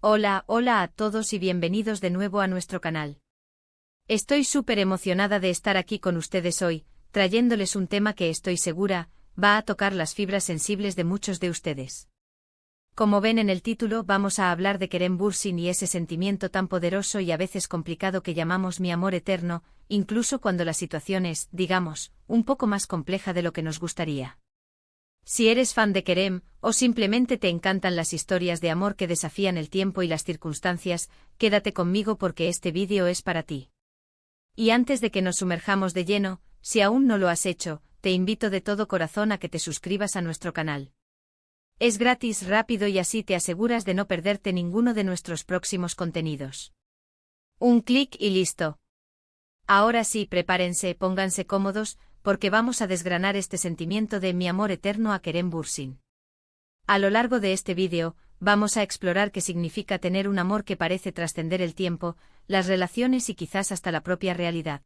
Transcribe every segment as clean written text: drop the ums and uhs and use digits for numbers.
Hola, hola a todos y bienvenidos de nuevo a nuestro canal. Estoy súper emocionada de estar aquí con ustedes hoy, trayéndoles un tema que estoy segura, va a tocar las fibras sensibles de muchos de ustedes. Como ven en el título, vamos a hablar de Kerem Bürsin y ese sentimiento tan poderoso y a veces complicado que llamamos mi amor eterno, incluso cuando la situación es, digamos, un poco más compleja de lo que nos gustaría. Si eres fan de Kerem, o simplemente te encantan las historias de amor que desafían el tiempo y las circunstancias, quédate conmigo porque este vídeo es para ti. Y antes de que nos sumerjamos de lleno, si aún no lo has hecho, te invito de todo corazón a que te suscribas a nuestro canal. Es gratis, rápido y así te aseguras de no perderte ninguno de nuestros próximos contenidos. Un clic y listo. Ahora sí, prepárense, pónganse cómodos, porque vamos a desgranar este sentimiento de mi amor eterno a Kerem Bürsin. A lo largo de este vídeo, vamos a explorar qué significa tener un amor que parece trascender el tiempo, las relaciones y quizás hasta la propia realidad.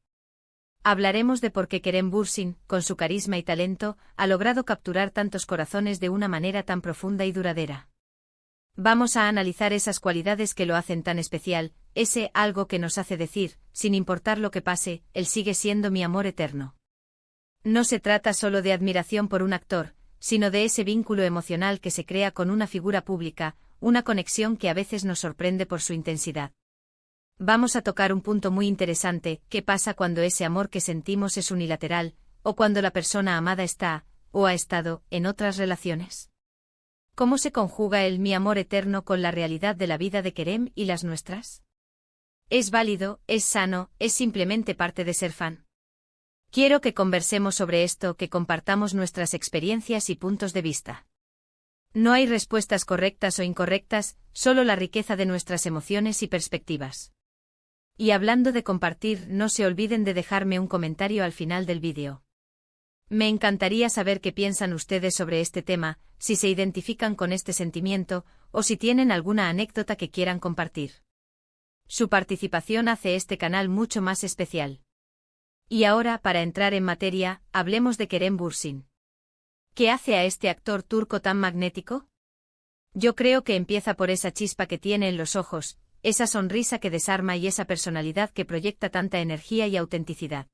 Hablaremos de por qué Kerem Bürsin, con su carisma y talento, ha logrado capturar tantos corazones de una manera tan profunda y duradera. Vamos a analizar esas cualidades que lo hacen tan especial, ese algo que nos hace decir, sin importar lo que pase, él sigue siendo mi amor eterno. No se trata solo de admiración por un actor, sino de ese vínculo emocional que se crea con una figura pública, una conexión que a veces nos sorprende por su intensidad. Vamos a tocar un punto muy interesante: ¿qué pasa cuando ese amor que sentimos es unilateral, o cuando la persona amada está, o ha estado, en otras relaciones? ¿Cómo se conjuga el mi amor eterno con la realidad de la vida de Kerem y las nuestras? ¿Es válido, es sano, es simplemente parte de ser fan? Quiero que conversemos sobre esto, que compartamos nuestras experiencias y puntos de vista. No hay respuestas correctas o incorrectas, solo la riqueza de nuestras emociones y perspectivas. Y hablando de compartir, no se olviden de dejarme un comentario al final del vídeo. Me encantaría saber qué piensan ustedes sobre este tema, si se identifican con este sentimiento, o si tienen alguna anécdota que quieran compartir. Su participación hace este canal mucho más especial. Y ahora, para entrar en materia, hablemos de Kerem Bürsin. ¿Qué hace a este actor turco tan magnético? Yo creo que empieza por esa chispa que tiene en los ojos, esa sonrisa que desarma y esa personalidad que proyecta tanta energía y autenticidad.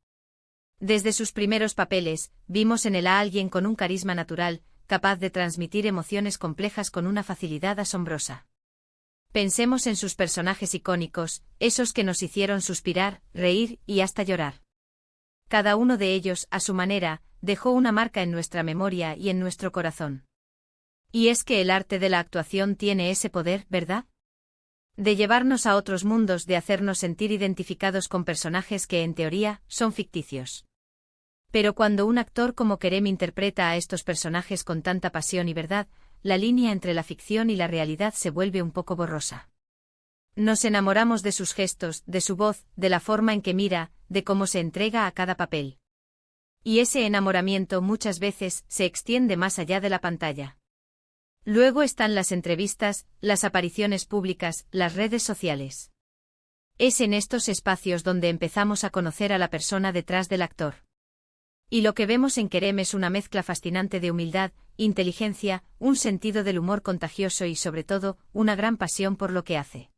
Desde sus primeros papeles, vimos en él a alguien con un carisma natural, capaz de transmitir emociones complejas con una facilidad asombrosa. Pensemos en sus personajes icónicos, esos que nos hicieron suspirar, reír y hasta llorar. Cada uno de ellos, a su manera, dejó una marca en nuestra memoria y en nuestro corazón. Y es que el arte de la actuación tiene ese poder, ¿verdad? De llevarnos a otros mundos, de hacernos sentir identificados con personajes que, en teoría, son ficticios. Pero cuando un actor como Kerem interpreta a estos personajes con tanta pasión y verdad, la línea entre la ficción y la realidad se vuelve un poco borrosa. Nos enamoramos de sus gestos, de su voz, de la forma en que mira, de cómo se entrega a cada papel. Y ese enamoramiento muchas veces se extiende más allá de la pantalla. Luego están las entrevistas, las apariciones públicas, las redes sociales. Es en estos espacios donde empezamos a conocer a la persona detrás del actor. Y lo que vemos en Kerem es una mezcla fascinante de humildad, inteligencia, un sentido del humor contagioso y, sobre todo, una gran pasión por lo que hace.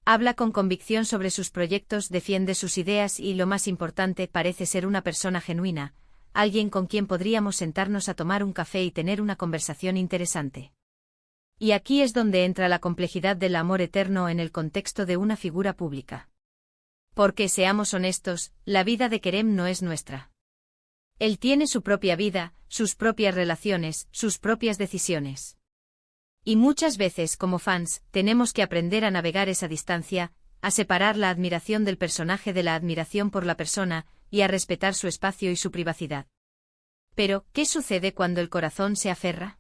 Habla con convicción sobre sus proyectos, defiende sus ideas y, lo más importante, parece ser una persona genuina, alguien con quien podríamos sentarnos a tomar un café y tener una conversación interesante. Y aquí es donde entra la complejidad del amor eterno en el contexto de una figura pública. Porque, seamos honestos, la vida de Kerem no es nuestra. Él tiene su propia vida, sus propias relaciones, sus propias decisiones. Y muchas veces, como fans, tenemos que aprender a navegar esa distancia, a separar la admiración del personaje de la admiración por la persona, y a respetar su espacio y su privacidad. Pero, ¿qué sucede cuando el corazón se aferra?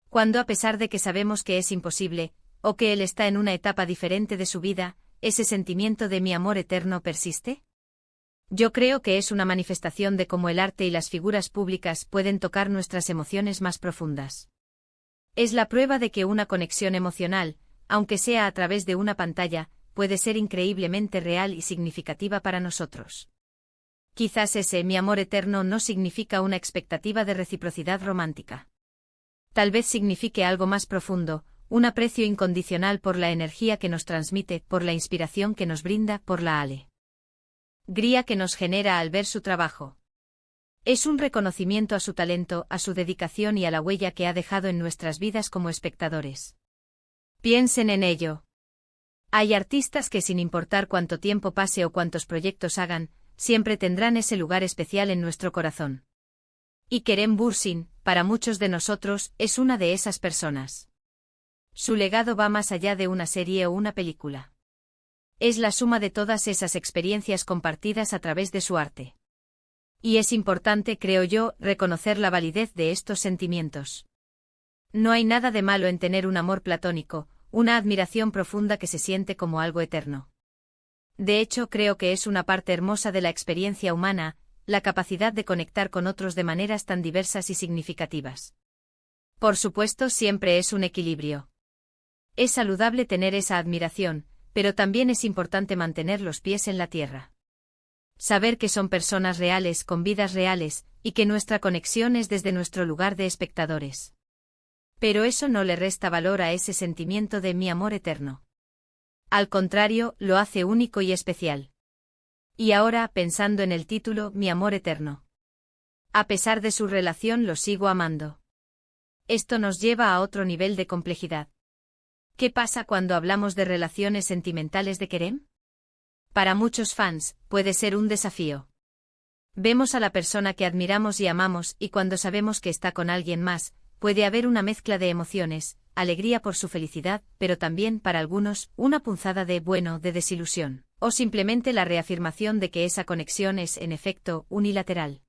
Cuando, a pesar de que sabemos que es imposible, o que él está en una etapa diferente de su vida, ese sentimiento de mi amor eterno persiste. Yo creo que es una manifestación de cómo el arte y las figuras públicas pueden tocar nuestras emociones más profundas. Es la prueba de que una conexión emocional, aunque sea a través de una pantalla, puede ser increíblemente real y significativa para nosotros. Quizás ese mi amor eterno no significa una expectativa de reciprocidad romántica. Tal vez signifique algo más profundo, un aprecio incondicional por la energía que nos transmite, por la inspiración que nos brinda, por la alegría que nos genera al ver su trabajo. Es un reconocimiento a su talento, a su dedicación y a la huella que ha dejado en nuestras vidas como espectadores. Piensen en ello. Hay artistas que, sin importar cuánto tiempo pase o cuántos proyectos hagan, siempre tendrán ese lugar especial en nuestro corazón. Y Kerem Bürsin, para muchos de nosotros, es una de esas personas. Su legado va más allá de una serie o una película. Es la suma de todas esas experiencias compartidas a través de su arte. Y es importante, creo yo, reconocer la validez de estos sentimientos. No hay nada de malo en tener un amor platónico, una admiración profunda que se siente como algo eterno. De hecho, creo que es una parte hermosa de la experiencia humana, la capacidad de conectar con otros de maneras tan diversas y significativas. Por supuesto, siempre es un equilibrio. Es saludable tener esa admiración, pero también es importante mantener los pies en la tierra. Saber que son personas reales, con vidas reales, y que nuestra conexión es desde nuestro lugar de espectadores. Pero eso no le resta valor a ese sentimiento de mi amor eterno. Al contrario, lo hace único y especial. Y ahora, pensando en el título, mi amor eterno. A pesar de su relación, lo sigo amando. Esto nos lleva a otro nivel de complejidad. ¿Qué pasa cuando hablamos de relaciones sentimentales de Kerem? Para muchos fans, puede ser un desafío. Vemos a la persona que admiramos y amamos, y cuando sabemos que está con alguien más, puede haber una mezcla de emociones, alegría por su felicidad, pero también, para algunos, una punzada de desilusión, o simplemente la reafirmación de que esa conexión es, en efecto, unilateral.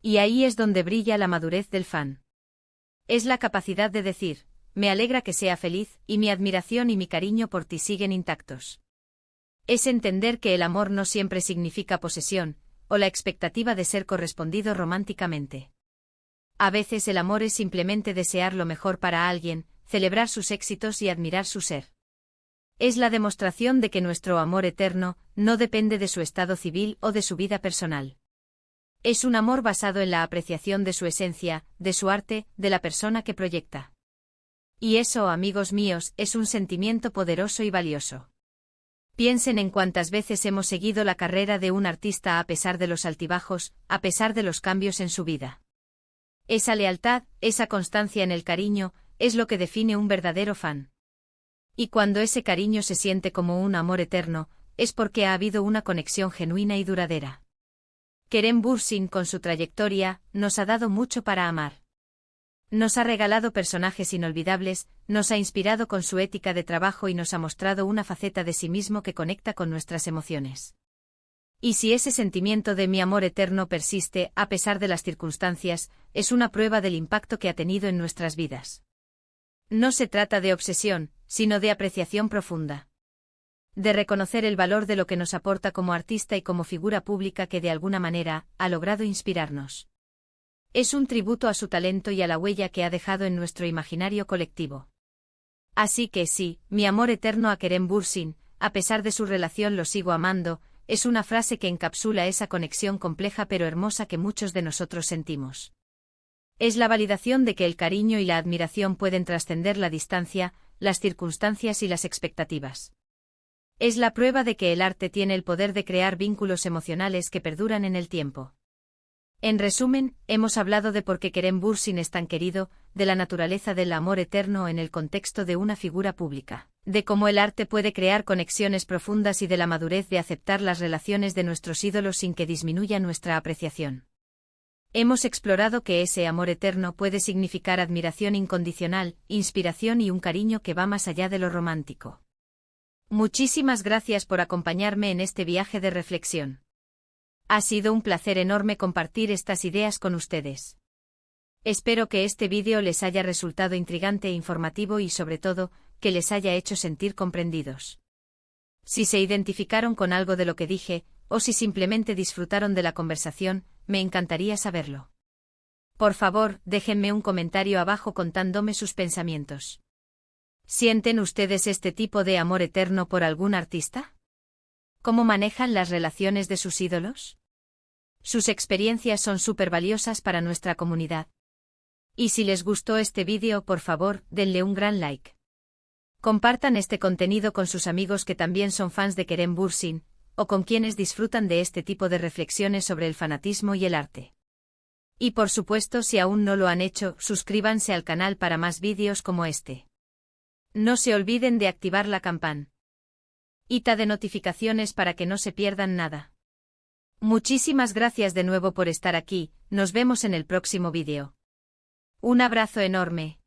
Y ahí es donde brilla la madurez del fan. Es la capacidad de decir, me alegra que sea feliz, y mi admiración y mi cariño por ti siguen intactos. Es entender que el amor no siempre significa posesión, o la expectativa de ser correspondido románticamente. A veces el amor es simplemente desear lo mejor para alguien, celebrar sus éxitos y admirar su ser. Es la demostración de que nuestro amor eterno no depende de su estado civil o de su vida personal. Es un amor basado en la apreciación de su esencia, de su arte, de la persona que proyecta. Y eso, amigos míos, es un sentimiento poderoso y valioso. Piensen en cuántas veces hemos seguido la carrera de un artista a pesar de los altibajos, a pesar de los cambios en su vida. Esa lealtad, esa constancia en el cariño, es lo que define un verdadero fan. Y cuando ese cariño se siente como un amor eterno, es porque ha habido una conexión genuina y duradera. Kerem Bürsin, con su trayectoria, nos ha dado mucho para amar. Nos ha regalado personajes inolvidables, nos ha inspirado con su ética de trabajo y nos ha mostrado una faceta de sí mismo que conecta con nuestras emociones. Y si ese sentimiento de mi amor eterno persiste, a pesar de las circunstancias, es una prueba del impacto que ha tenido en nuestras vidas. No se trata de obsesión, sino de apreciación profunda. De reconocer el valor de lo que nos aporta como artista y como figura pública que de alguna manera ha logrado inspirarnos. Es un tributo a su talento y a la huella que ha dejado en nuestro imaginario colectivo. Así que sí, mi amor eterno a Kerem Bürsin, a pesar de su relación lo sigo amando, es una frase que encapsula esa conexión compleja pero hermosa que muchos de nosotros sentimos. Es la validación de que el cariño y la admiración pueden trascender la distancia, las circunstancias y las expectativas. Es la prueba de que el arte tiene el poder de crear vínculos emocionales que perduran en el tiempo. En resumen, hemos hablado de por qué Kerem Bürsin es tan querido, de la naturaleza del amor eterno en el contexto de una figura pública, de cómo el arte puede crear conexiones profundas y de la madurez de aceptar las relaciones de nuestros ídolos sin que disminuya nuestra apreciación. Hemos explorado que ese amor eterno puede significar admiración incondicional, inspiración y un cariño que va más allá de lo romántico. Muchísimas gracias por acompañarme en este viaje de reflexión. Ha sido un placer enorme compartir estas ideas con ustedes. Espero que este vídeo les haya resultado intrigante e informativo y sobre todo, que les haya hecho sentir comprendidos. Si se identificaron con algo de lo que dije, o si simplemente disfrutaron de la conversación, me encantaría saberlo. Por favor, déjenme un comentario abajo contándome sus pensamientos. ¿Sienten ustedes este tipo de amor eterno por algún artista? ¿Cómo manejan las relaciones de sus ídolos? Sus experiencias son súper valiosas para nuestra comunidad. Y si les gustó este vídeo, por favor, denle un gran like. Compartan este contenido con sus amigos que también son fans de Kerem Bürsin, o con quienes disfrutan de este tipo de reflexiones sobre el fanatismo y el arte. Y por supuesto, si aún no lo han hecho, suscríbanse al canal para más vídeos como este. No se olviden de activar la campanita de notificaciones para que no se pierdan nada. Muchísimas gracias de nuevo por estar aquí, nos vemos en el próximo vídeo. Un abrazo enorme.